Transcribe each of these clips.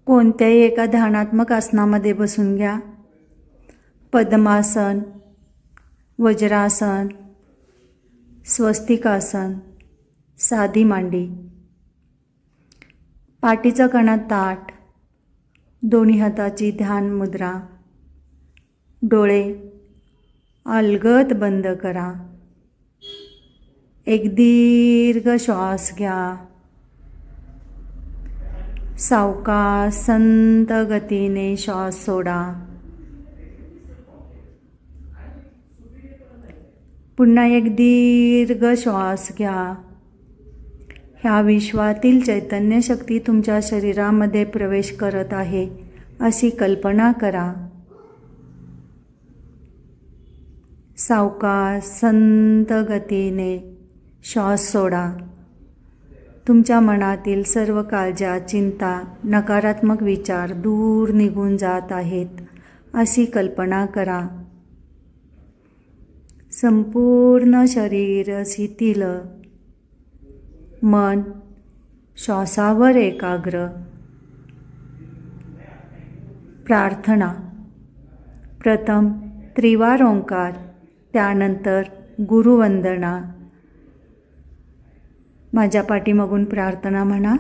कोणत्याही एका ध्यानात्मक आसनामध्ये बसून घ्या. पद्मासन, वज्रासन, स्वस्तिकासन, साधी मांडी. पाठीचा कणा ताठ, दोन्ही हाताची ध्यान मुद्रा. डोळे अलगद बंद करा. एक दीर्घ श्वास घ्या. सावकाश संत गतीने श्वास सोडा. पुन्हा एक दीर्घ श्वास घ्या. ह्या विश्वातील चैतन्य शक्ती तुमच्या शरीरामध्ये प्रवेश करत आहे अशी कल्पना करा. सावकाश संत गतीने श्वास सोडा. तुमच्या मनातील सर्व काळज्या, चिंता, नकारात्मक विचार दूर निघून जात आहेत अशी कल्पना करा. संपूर्ण शरीर शिथिल, मन श्वासावर एकाग्र. प्रार्थना. प्रथम त्रिवार ओंकार, त्यानंतर गुरुवंदना. माझ्या पाठीमागून प्रार्थना म्हणा.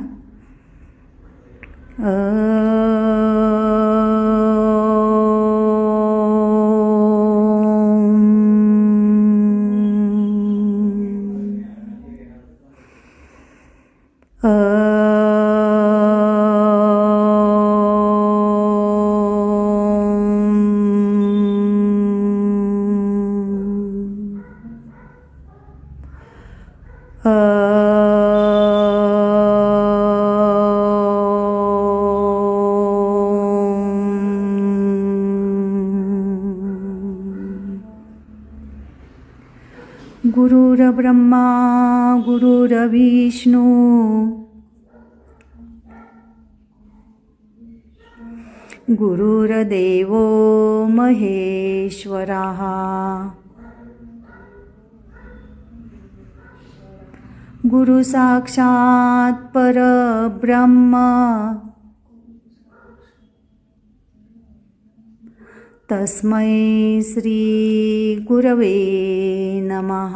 गुरुर्ब्रह्मा गुरुर्विष्णू गुरुर्देवो महेश्वरः. गुरु साक्षात परब्रह्म तस्मै श्री गुरवे नमः.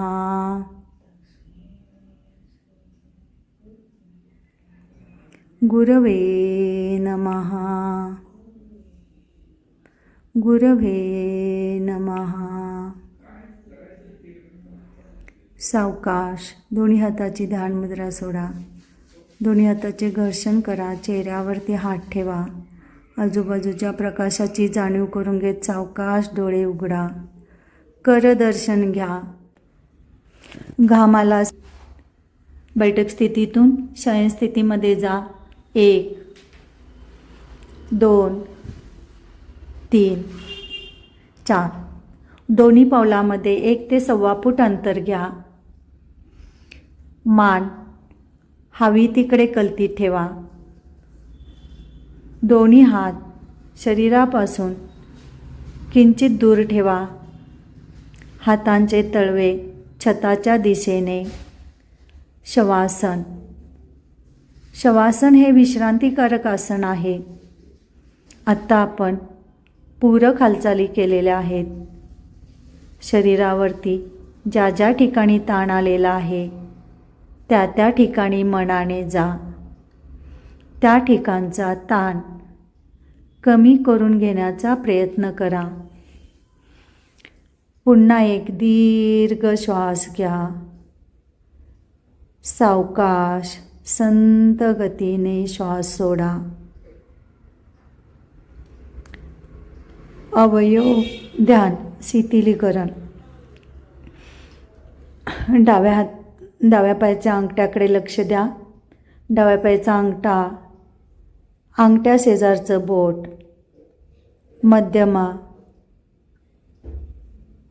गुरवे नमः. गुरवे नमः. सावकाश दोन्ही हाताची ध्यान मुद्रा सोडा. दोन्ही हाताचे घर्षण करा. चेहऱ्यावरती हात ठेवा. आजूबाजूच्या प्रकाशाची जाणीव करून घेत सावकाश डोळे उघडा. करदर्शन घ्या. घामाला बैठक स्थितीतून शयन स्थितीमध्ये जा. 1 2 3 4. दोन्ही पावलामध्ये 1 ते 1.25 फूट अंतर घ्या. मान हवी तिकडे कलती ठेवा. दोन्ही हात शरीरापासून किंचित दूर ठेवा. हातांचे तळवे छताच्या दिशेने. शवासन. शवासन हे विश्रांतीकारक आसन आहे. आत्ता आपण पूरक हालचाली केलेल्या आहेत. शरीरावरती ज्या ज्या ठिकाणी ताण आलेला आहे त्या त्या ठिकाणी मनाने जा. त्या ठिकाणचा ताण कमी करून घेण्याचा प्रयत्न करा. पुन्हा एक दीर्घ श्वास घ्या. सावकाश संत गतीने श्वास सोडा. अवयव ध्यान शिथिलीकरण. डाव्या पायाच्या अंगठ्याकडे लक्ष द्या. डाव्या पायाचा अंगठा, अंगठ्या शेजारचं बोट, मध्यमा,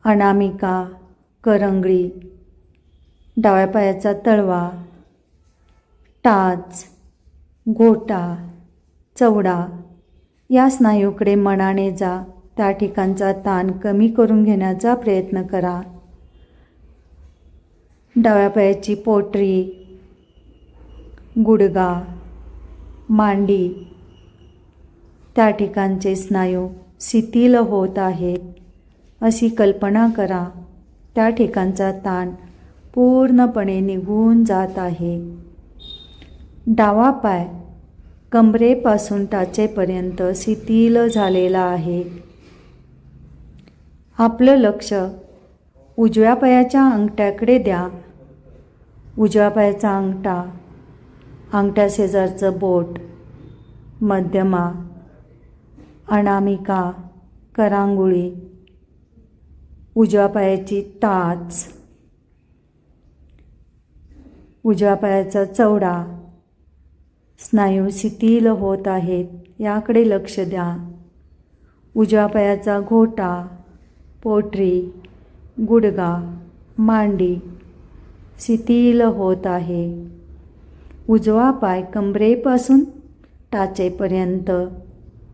अनामिका, करंगळी, डाव्या पायाचा तळवा, टाच, घोटा, चवडा या स्नायूकडे मनाने जा. त्या ठिकाणचा ताण कमी करून घेण्याचा प्रयत्न करा. डाव्या पायाची पोटरी, गुडघा, मांडी, त्या ठिकाणचे स्नायू शिथिल होत आहेत अशी कल्पना करा. त्या ठिकाणचा ताण पूर्णपणे निघून जात आहे. डावा पाय कंबरेपासून टाचेपर्यंत शिथिल झालेला आहे. आपलं लक्ष उजव्या पायाच्या अंगठ्याकडे द्या. उजव्या पायाचा अंगठा, अंगठ्याशेजारचं बोट, मध्यमा, अनामिका, करांगुळी, उजव्या पायाची टाच, उजव्या पायाचा चवडा स्नायू शिथिल होत आहेत याकडे लक्ष द्या. उजव्या पायाचा घोटा, पोटरी, गुडघा, मांडी शिथिल होत आहे. उजवा पाय कंबरेपासून टाचेपर्यंत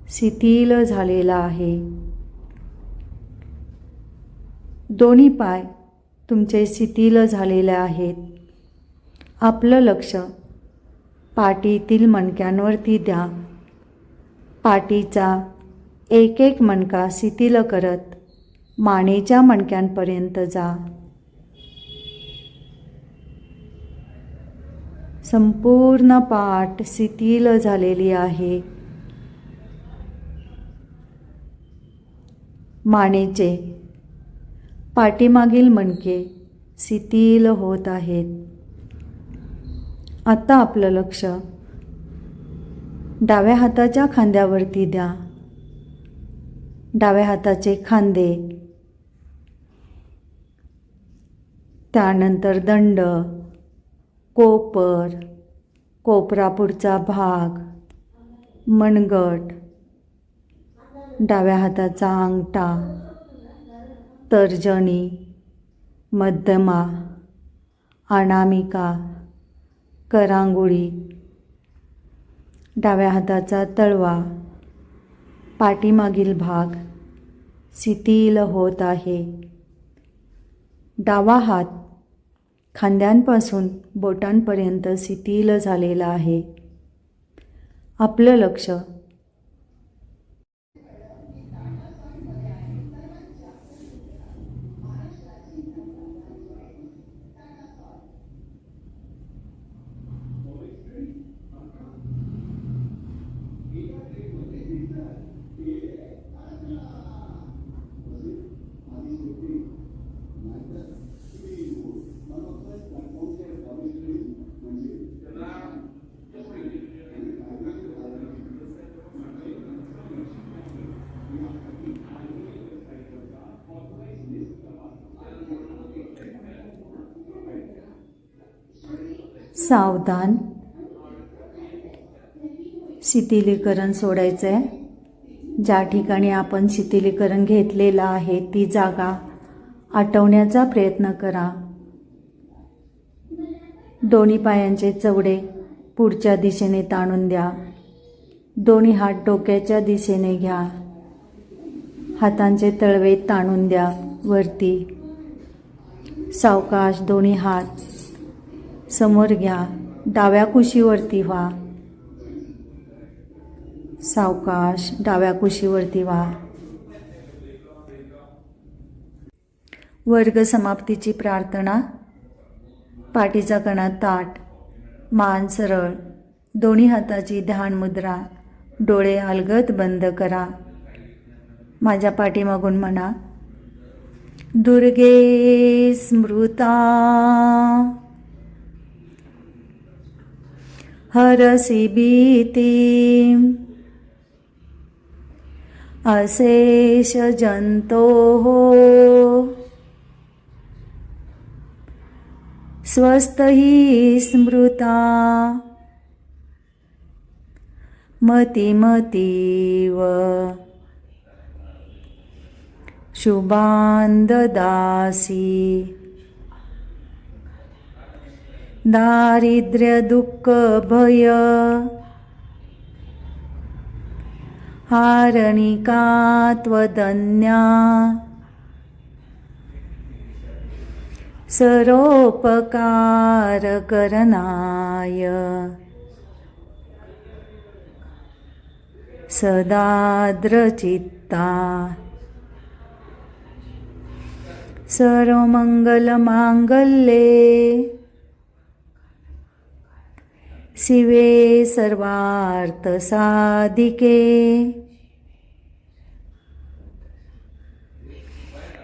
शिथिल झालेला आहे. दोन्ही पाय तुमचे शिथिल झालेले आहेत. आपलं लक्ष पाठीतील मणक्यांवरती द्या. पाठीचा एक एक मणका शिथिल करत मानेच्या मणक्यांपर्यंत जा. संपूर्ण पाठ शिथिल झालेली आहे. मानेचे पाठीमागील मणके शिथिल होत आहेत. आता आपलं लक्ष डाव्या हाताच्या खांद्यावरती द्या. डाव्या हाताचे खांदे, त्यानंतर दंड, कोपर, कोपरापुढचा भाग, मनगट, डाव्या हाताचा अंगठा, तर्जनी, मध्यमा, अनामिका, करांगुळी, डाव्या हाताचा तळवा, पाठीमागील भाग शिथिल होत आहे. डावा हात खांद्यांपासून बोटांपर्यंत शिथिल झालेला आहे. आपलं लक्ष सावधान. शिथिलीकरण सोडायचं आहे. ज्या ठिकाणी आपण शिथिलीकरण घेतलेलं आहे ती जागा आटवण्याचा प्रयत्न करा. दोन्ही पायांचे चवडे पुढच्या दिशेने ताणून द्या. दोन्ही हात डोक्याच्या दिशेने घ्या. हातांचे तळवे ताणून द्या वरती. सावकाश दोन्ही हात समोर घ्या. डाव्या कुशीवरती व्हा. सावकाश डाव्या कुशीवरती व्हा. वर्ग समाप्तीची प्रार्थना. पाठीचा कणा ताठ, मान सरळ, दोन्ही हाताची ध्यान मुद्रा, डोळे अलगद बंद करा. माझ्या पाठीमागून म्हणा, दुर्गे स्मृता हरसि भीतिम् अशेष जन्तोः स्वस्थहि स्मृता मतिमतीव शुभान् ददासि दारिद्र्य दुःख भय हारनिका त्वदन्या सरोपकार करणाय सदाद्रचित्ता सर्वमंगलमांगल्ये शिवे सर्वार्थसाधिके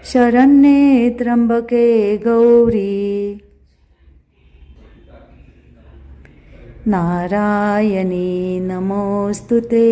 शरण्ये त्र्यंबके गौरी नारायणी नमोस्तुते।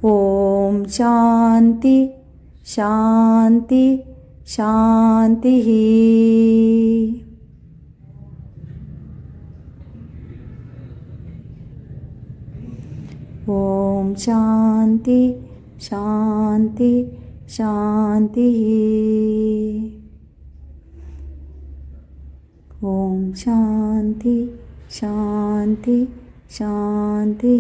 ओम शांति शांति शांति। ओम शांति शांति शांति। ओम शांति शांति शांति।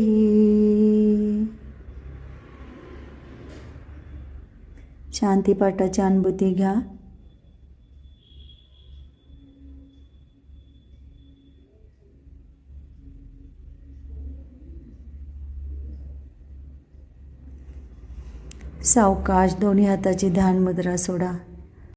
शांतीपाठाची अनुभूती घ्या। सावकाश दोन्ही हाताची ध्यान मुद्रा सोडा।